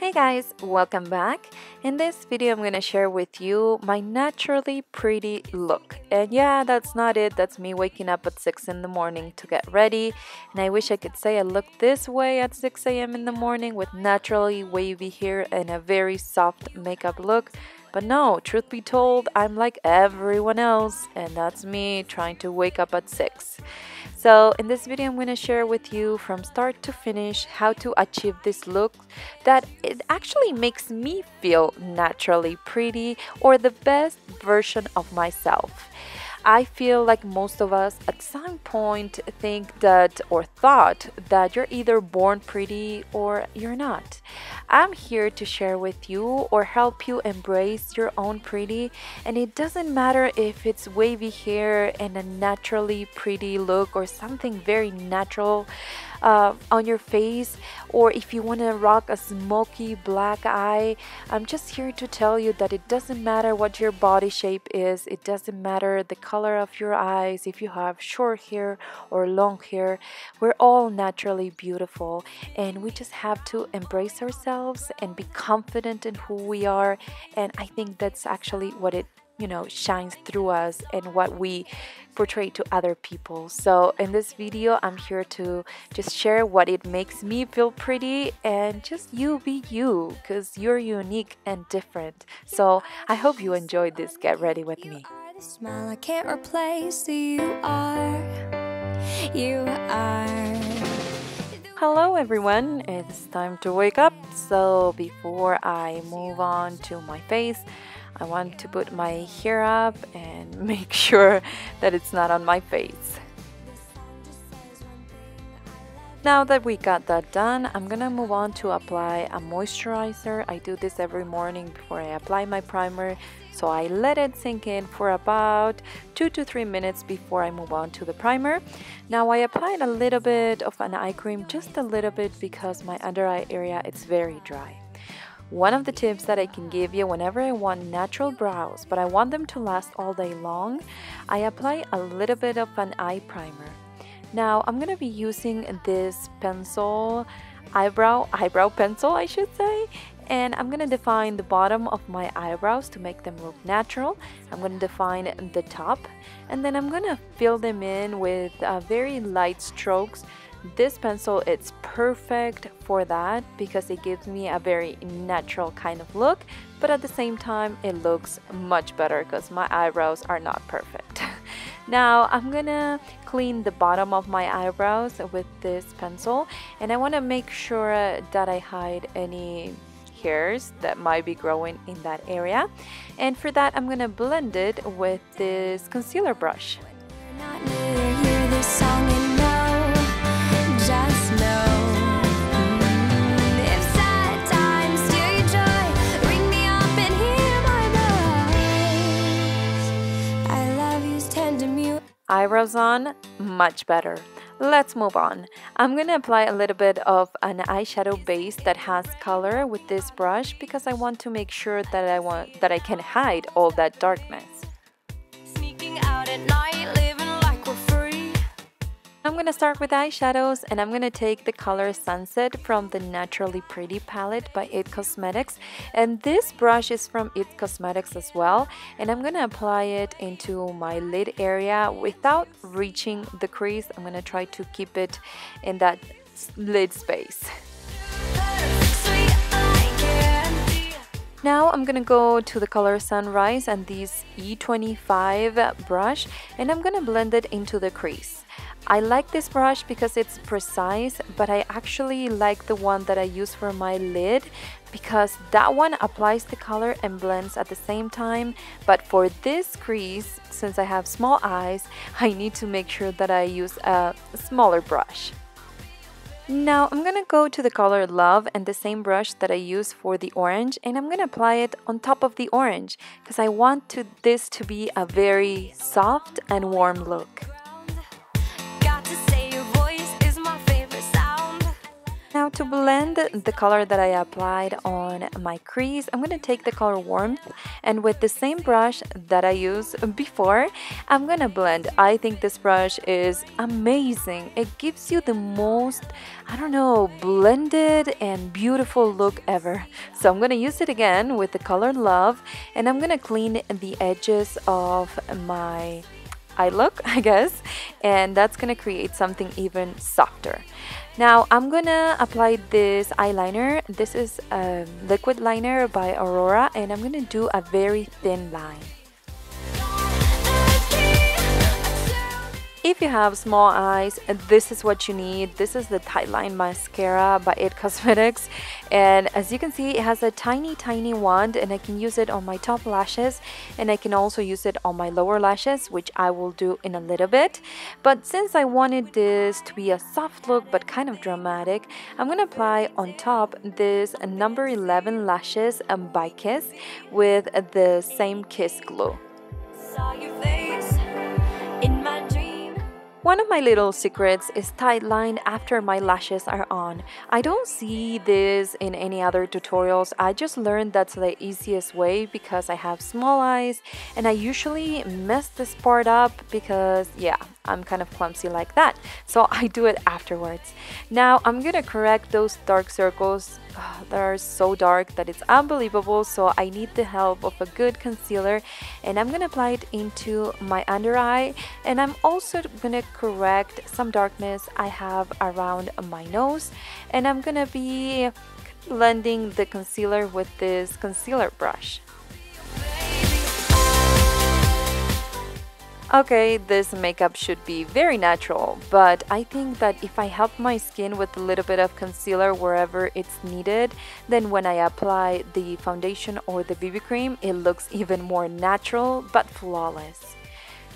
Hey guys, welcome back. In this video I'm gonna share with you my naturally pretty look. And yeah, that's not it, that's me waking up at 6 in the morning to get ready. And I wish I could say I look this way at 6 a.m. in the morning with naturally wavy hair and a very soft makeup look. But no, truth be told, I'm like everyone else, and that's me trying to wake up at 6. So in this video, I'm going to share with you from start to finish how to achieve this look that it actually makes me feel naturally pretty or the best version of myself. I feel like most of us at some point think that or thought that you're either born pretty or you're not. I'm here to share with you or help you embrace your own pretty, and it doesn't matter if it's wavy hair and a naturally pretty look or something very natural on your face, or if you want to rock a smoky black eye. I'm just here to tell you that it doesn't matter what your body shape is, it doesn't matter the color of your eyes, if you have short hair or long hair, we're all naturally beautiful, and we just have to embrace ourselves and be confident in who we are. And I think that's actually what it shines through us and what we portray to other people. So in this video, I'm here to just share what it makes me feel pretty, and just you be you, because you're unique and different. So I hope you enjoyed this. Get ready with me. The smile I can't replace. You are. Hello everyone, it's time to wake up. So before I move on to my face, I want to put my hair up and make sure that it's not on my face. Now that we got that done, I'm gonna move on to apply a moisturizer. I do this every morning before I apply my primer, so I let it sink in for about 2 to 3 minutes before I move on to the primer. Now I applied a little bit of an eye cream, just a little bit, because my under eye area is very dry. One of the tips that I can give you whenever I want natural brows, but I want them to last all day long, I apply a little bit of an eye primer. Now I'm going to be using this pencil, eyebrow pencil I should say, and I'm going to define the bottom of my eyebrows to make them look natural. I'm going to define the top, and then I'm going to fill them in with very light strokes. This pencil, it's perfect for that because it gives me a very natural kind of look, but at the same time it looks much better because my eyebrows are not perfect. Now I'm gonna clean the bottom of my eyebrows with this pencil, and I want to make sure that I hide any hairs that might be growing in that area, and for that I'm gonna blend it with this concealer brush. Eyebrows on, much better. Let's move on. I'm going to apply a little bit of an eyeshadow base that has color with this brush because I want to make sure that I can hide all that darkness. Sneaking out at night, living like we're free. I'm going to start with eyeshadows, and I'm going to take the color Sunset from the Naturally Pretty palette by It Cosmetics, and this brush is from It Cosmetics as well, and I'm going to apply it into my lid area without reaching the crease. I'm going to try to keep it in that lid space. Now I'm gonna go to the color Sunrise and this E25 brush, and I'm gonna blend it into the crease. I like this brush because it's precise, but I actually like the one that I use for my lid because that one applies the color and blends at the same time. But for this crease, since I have small eyes, I need to make sure that I use a smaller brush. Now I'm gonna go to the color Love and the same brush that I use for the orange, and I'm gonna apply it on top of the orange because I want this to be a very soft and warm look. Now to blend the color that I applied on my crease, I'm going to take the color Warmth, and with the same brush that I used before, I'm going to blend. I think this brush is amazing. It gives you the most, I don't know, blended and beautiful look ever. So I'm going to use it again with the color Love, and I'm going to clean the edges of my eye look, I guess, and that's going to create something even softer. Now I'm gonna apply this eyeliner. This is a liquid liner by Aurora, and I'm gonna do a very thin line. If you have small eyes, this is what you need. This is the Tightline mascara by It Cosmetics, and as you can see, it has a tiny wand, and I can use it on my top lashes, and I can also use it on my lower lashes, which I will do in a little bit. But since I wanted this to be a soft look but kind of dramatic, I'm gonna apply on top this number 11 lashes by Kiss with the same Kiss glue. Saw your face in my dream. One of my little secrets is tightline after my lashes are on. I don't see this in any other tutorials. I just learned that's the easiest way because I have small eyes and I usually mess this part up because, yeah, I'm kind of clumsy like that. So I do it afterwards. Now I'm gonna correct those dark circles that are so dark that it's unbelievable, so I need the help of a good concealer, and I'm gonna apply it into my under eye, and I'm also gonna correct some darkness I have around my nose, and I'm gonna be blending the concealer with this concealer brush. Okay, this makeup should be very natural, but I think that if I help my skin with a little bit of concealer wherever it's needed, then when I apply the foundation or the BB cream, it looks even more natural but flawless.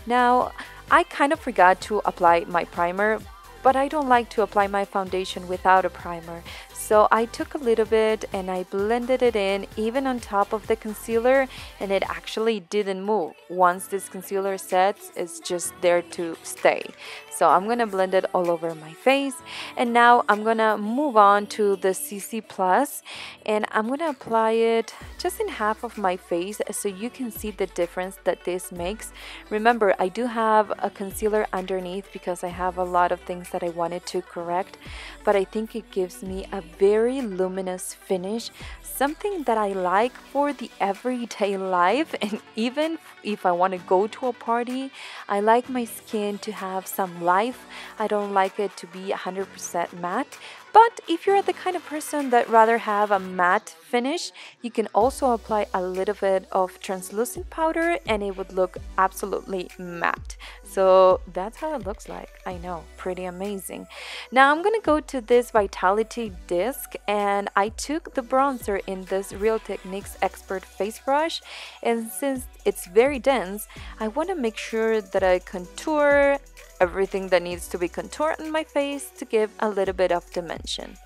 Now, I kind of forgot to apply my primer, but I don't like to apply my foundation without a primer. So I took a little bit and I blended it in even on top of the concealer, and it actually didn't move. Once this concealer sets, it's just there to stay. So I'm gonna blend it all over my face, and now I'm gonna move on to the CC Plus, and I'm gonna apply it just in half of my face so you can see the difference that this makes. Remember, I do have a concealer underneath because I have a lot of things that I wanted to correct, but I think it gives me a very luminous finish, something that I like for the everyday life. And even if I want to go to a party, I like my skin to have some life. I don't like it to be 100% matte. But if you're the kind of person that rather have a matte finish, you can also apply a little bit of translucent powder and it would look absolutely matte. So that's how it looks like. I know, pretty amazing. Now I'm gonna go to this Vitality disc, and I took the bronzer in this Real Techniques Expert face brush, and since it's very dense, I want to make sure that I contour everything that needs to be contoured on my face to give a little bit of dimension.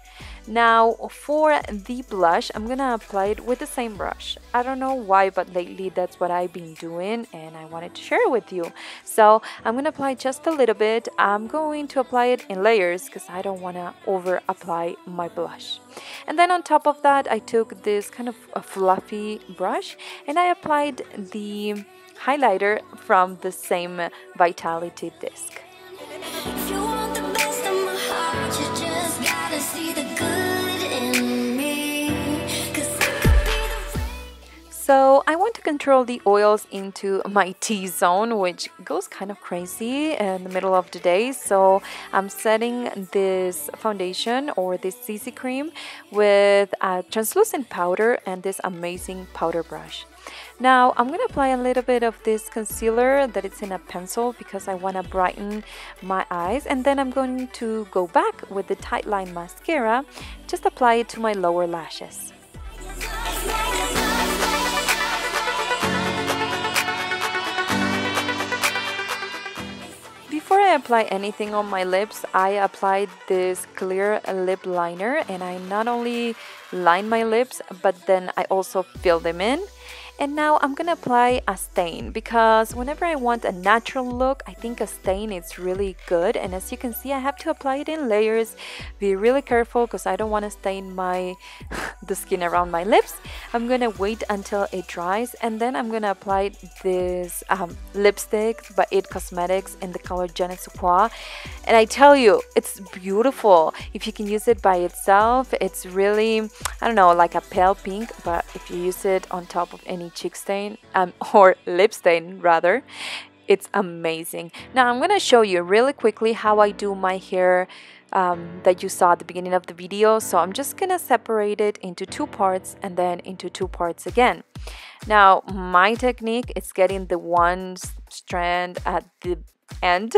Now for the blush, I'm gonna apply it with the same brush. I don't know why, but lately that's what I've been doing and I wanted to share with you. So I'm gonna apply just a little bit. I'm going to apply it in layers because I don't want to over apply my blush. And then on top of that, I took this kind of a fluffy brush and I applied the highlighter from the same Vitality disc. If you want the best of my heart, you just gotta see the good in me. 'Cause I could be the So I want to control the oils into my T-zone, which goes kind of crazy in the middle of the day. So I'm setting this foundation or this CC cream with a translucent powder and this amazing powder brush. Now I'm going to apply a little bit of this concealer that it's in a pencil because I want to brighten my eyes, and then I'm going to go back with the Tightline mascara, just apply it to my lower lashes. Before I apply anything on my lips, I applied this clear lip liner, and I not only line my lips, but then I also fill them in. And now I'm gonna apply a stain, because whenever I want a natural look, I think a stain is really good. And as you can see, I have to apply it in layers. Be really careful because I don't want to stain the skin around my lips. I'm gonna wait until it dries, and then I'm gonna apply this lipstick by It Cosmetics in the color Je ne sais quoi. And I tell you, it's beautiful. If you can use it by itself, it's really, I don't know, like a pale pink, but if you use it on top of any cheek stain or lip stain rather, it's amazing. Now I'm gonna show you really quickly how I do my hair that you saw at the beginning of the video. So I'm just gonna separate it into 2 parts and then into 2 parts again. Now my technique is getting the one strand at the end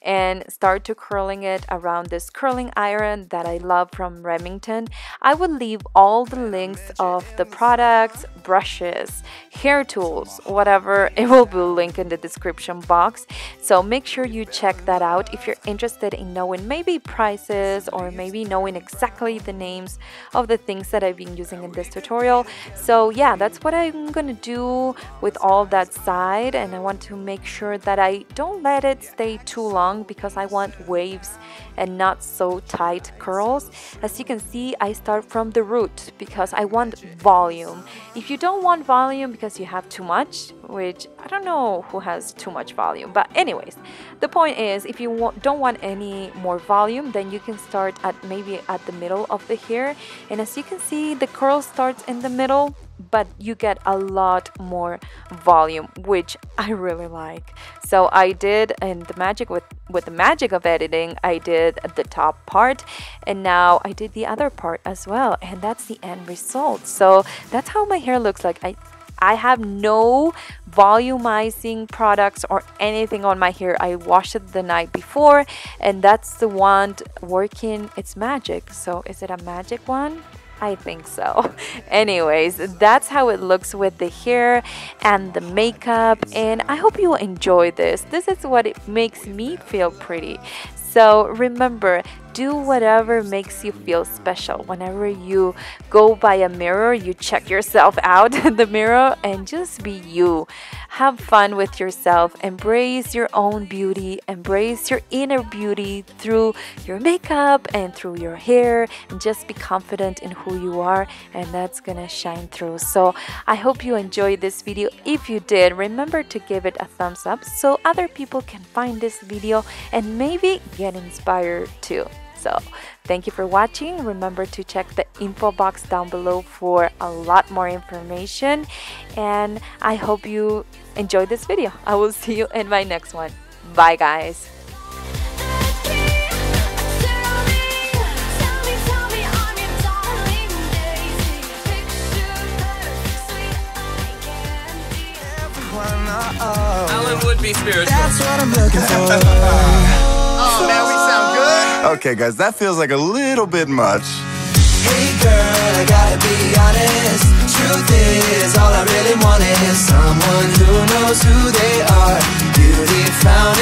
and start to curling it around this curling iron that I love from Remington. I will leave all the links of the products, brushes, hair tools, whatever. It will be linked in the description box, so make sure you check that out if you're interested in knowing maybe prices or maybe knowing exactly the names of the things that I've been using in this tutorial. So yeah, that's what I'm gonna do with all that side, and I want to make sure that I don't let it stay too long because I want waves and not so tight curls. As you can see, I start from the root because I want volume. If you don't want volume because you have too much, which I don't know who has too much volume, but anyways, the point is, if you don't want any more volume, then you can start at maybe at the middle of the hair. And as you can see, the curl starts in the middle, but you get a lot more volume, which I really like. So I did, and the magic with the magic of editing, I did the top part, and now I did the other part as well, and that's the end result. So that's how my hair looks like. I have no volumizing products or anything on my hair. I washed it the night before, and that's the wand working its magic. So is it a magic wand? I think so. Anyways, that's how it looks with the hair and the makeup, and I hope you enjoy this. This is what it makes me feel pretty. So remember, do whatever makes you feel special. Whenever you go by a mirror, you check yourself out in the mirror and just be you. Have fun with yourself. Embrace your own beauty. Embrace your inner beauty through your makeup and through your hair. And just be confident in who you are, and that's gonna shine through. So I hope you enjoyed this video. If you did, remember to give it a thumbs up so other people can find this video and maybe get inspired too. So thank you for watching. Remember to check the info box down below for a lot more information, and I hope you enjoyed this video. I will see you in my next one. Bye guys. Alan would be spiritual. That's what I'm looking for. Oh man, we sound good. Okay guys, that feels like a little bit much. Hey girl, I gotta be honest. Truth is, all I really want is someone who knows who they are. Beauty found